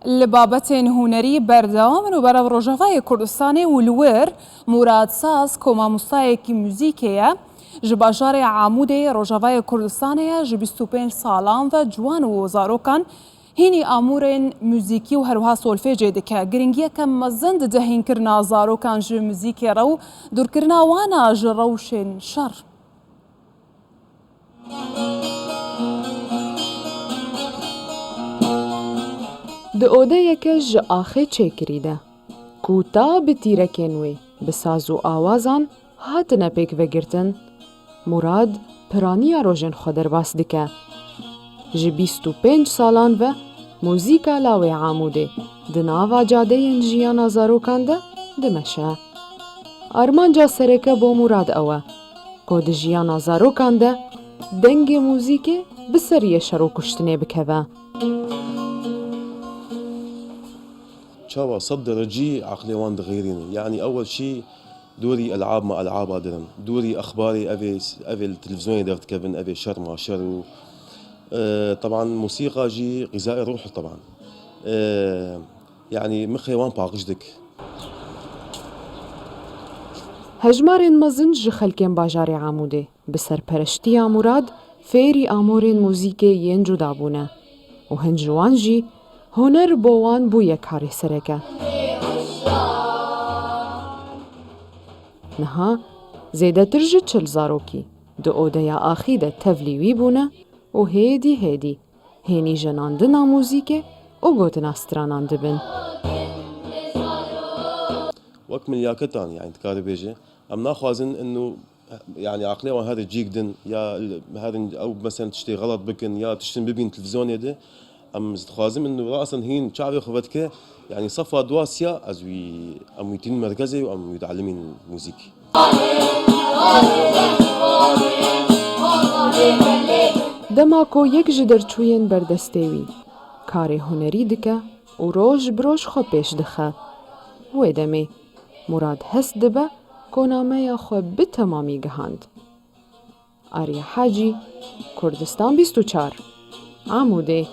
لبابەتên هونەری بەردەوامن و بەرەو ڕۆژاوای کوردستانی ولور موراد ساز کۆمامۆستایەکی موزیکەیە ji bajarê Amûdê Rojavayê Kurdistanê ji 25 salan ve ciwan û zarokan hînî amûrên muzîkî û herwiha solfêjê dike. Giringiyeke mezin di dehînkirina zarokan ji muzîkê re û dûrkirina wan ji rewşên şer. Di odeyeke ji axê çêkirî de ku ta bi tîrekên wê bi saz û awazan hatine pêkvegirtin, Murad piraniya rojên xwe derbas dike. Ji 25 salan ve muzîka lawê Amûdê di nava cadeyên jiyana zarokan de dimeşe. Armanca sereke bo Murad ew e ku di jiyana zarokan de dengê muzîkê bi seriyê şer û kuştinê bikeve. شاوا صدر رجي عقلي وان دغيرين يعني أول شيء دوري ألعاب مع ألعاب درن دوري أخباري أبي التلفزيون درت كفن أبي شر مع شر طبعا موسيقى جي غذاء روح طبعا يعني مخي وان باقجدك Hejmarên mezin ji xelkên bajarê Amûdê bi serpereştiya Murad fêrî amûrên muzîkê yên cuda bûne û hin ji wan jî huner bo wan bûye karê sereke. Niha zêdetir ji 40 zarokî di odeya axî de tevlî wî bûne û hêdî hêdî hênî jenandina muzîkê û gotina stranan dibin. وقت من ياكتان يعني تكاري بيجي أم ناخذن إنه يعني عقلي وان هذا جيكدن يا هذا أو مثلا تشتي غلط بكن يا تشتي ببين تلفزيون يده أم خازم إنه رأسا هين شعبي خبتك يعني صفا دواسيا أزوي أم يتين مركزي وأم يتعلمين موسيقى. Dema ku yek ji derçûyên berdestê wî karê hunerî dike û roj bi roj xwe pêş dixe. Wê demê Murad hest dibe ku nameya xwe bi temamî gihand. Arya Hacî, Kurdistan 24, Amûdê.